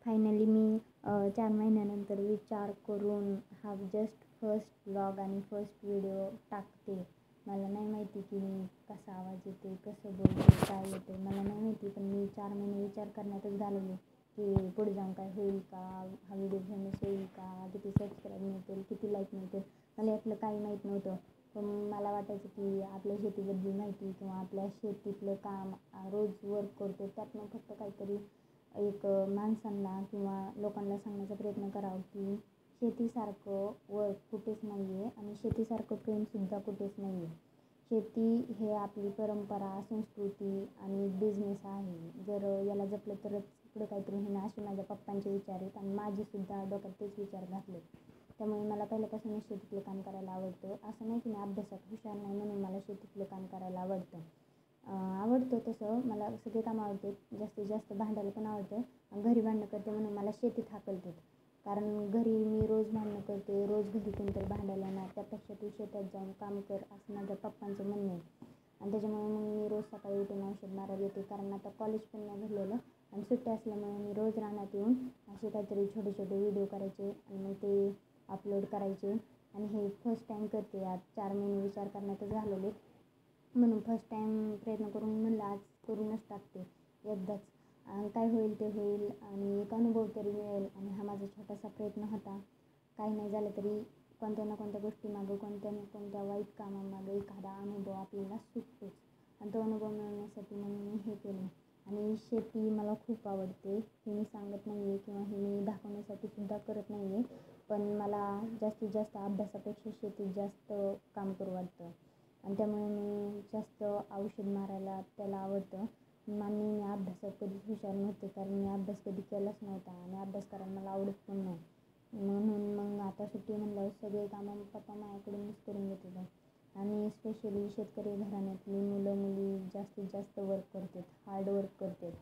Finally मी 4 महिन्यानंतर विचार करून हा जस्ट फर्स्ट व्लॉग आणि फर्स्ट व्हिडिओ टाकते. मला नाही माहिती की मी कसा आवाज येते, कसं बोलते, काय येते मला नाही माहिती. पण मी 4 महिने विचार करण्यातच घालवले की पुढे जाऊन काय होईल का, हा व्हिडिओ फेमस होईल का, किती सबस्क्राईब मिळतील, किती लाईक मिळतील, मला यातलं काही माहीत नव्हतं. पण मला वाटायचं की आपल्या शेतीबद्दल माहिती किंवा आपल्या शेतीतलं काम रोज वर्क करतो त्यातनं फक्त काहीतरी एक माणसांना किंवा लोकांना सांगण्याचा प्रयत्न करावा की शेतीसारखं वर्क कुठेच नाही आहे आणि शेतीसारखं प्रेमसुद्धा कुठेच नाही आहे. शेती हे आपली परंपरा, संस्कृती आणि बिझनेस आहे. जर याला जपलं तरच पुढं काहीतरी होईल असे माझ्या पप्पांचे विचार आहेत आणि माझेसुद्धा डोक्यात तेच विचार घातले. त्यामुळे मला पहिल्यापासूनच शेतीतलं काम करायला आवडतं. असं नाही की मी अभ्यासात हुशार नाही म्हणून मला शेतीतलं काम करायला आवडतं. आवडतं तसं मला सगळे काम आवडते. जास्तीत जास्त भांडायला पण आवडतं आणि घरी भांडणं करते म्हणून मला शेतीत हाकलतात. कारण घरी मी रोज भांडणं करते, रोज घरी कोणतरी भांडायला येणार, त्यापेक्षा तू शेतात जाऊन काम कर असं माझ्या पप्पांचं म्हणणं आहे. आणि त्याच्यामुळे मग मी रोज सकाळी उठून औषध मारायला येते. कारण आता कॉलेज पण नाही भरलेलं आणि सुट्टी असल्यामुळे मी रोज रानात येऊन असे काहीतरी छोटे छोटे व्हिडिओ करायचे आणि मग ते अपलोड करायचे. आणि हे फर्स्ट टाईम करते. आज 4 महिने विचार करण्यातच घालवले म्हणून फर्स्ट टाईम प्रयत्न करून म्हणलं आज करूनच टाकते एकदाच. काय होईल ते होईल आणि एक अनुभव तरी मिळेल. आणि हा माझा छोटासा प्रयत्न होता. काही नाही झालं तरी कोणत्या ना कोणत्या गोष्टीमागं, कोणत्या ना कोणत्या वाईट कामामागं एखादा अनुभव आपल्याला सुचतोच आणि तो अनुभव मिळवण्यासाठी म्हणून मी हे केलं. आणि शेती मला खूप आवडते. हे मी सांगत नाही आहे किंवा हे मी दाखवण्यासाठी सुद्धा करत नाही आहे. पण मला जास्तीत जास्त अभ्यासापेक्षा शेतीत जास्त काम करू वाटतं आणि त्यामुळे मी जास्त औषध मारायला त्याला आवडतं. मी अभ्यासात कधीच हुशार नव्हते कारण मी अभ्यास कधी केलाच नव्हता आणि अभ्यास करायला मला आवडत पण नाही. म्हणून मग आता सुट्टी म्हणल्यावर सगळे कामं पप्पा माझ्याकडूनच करून घेत होते. आणि स्पेशली शेतकरी घराण्यातली मुलं मुली जास्तीत जास्त वर्क करतात, हार्ड वर्क करतात.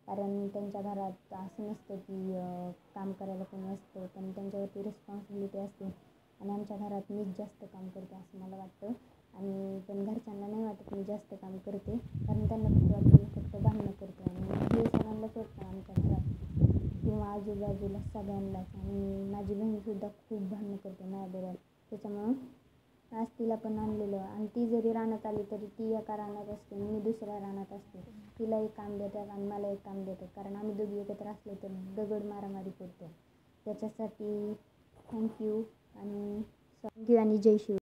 कारण त्यांच्या घरात असं नसतं की काम करायला कोणी असतं, पण त्यांच्यावरती रिस्पॉन्सिबिलिटी असते. आणि आमच्या घरात मीच जास्त काम करते असं मला वाटतं. आणि पण घरच्यांना नाही वाटत मी जास्त काम करते कारण त्यांना फक्त वाटतं मी फक्त भांडणं करते. आणि हे सगळ्यांनाच वाटतं आमच्या घरात किंवा आजूबाजूला सगळ्यांनाच. आणि माझी बहीणसुद्धा खूप भांडणं करते माझ्याबरोबर. त्याच्यामुळं आज तिला पण आणलेलं आणि ती जरी रानात आली तरी ती एका रानात असते, मी दुसऱ्या रानात असते. तिला एक काम देतात आणि मला एक काम देतात कारण आम्ही दोघी एकत्र असले तर दगड मारामारी करतो. त्याच्यासाठी थँक्यू आणि जय शिव.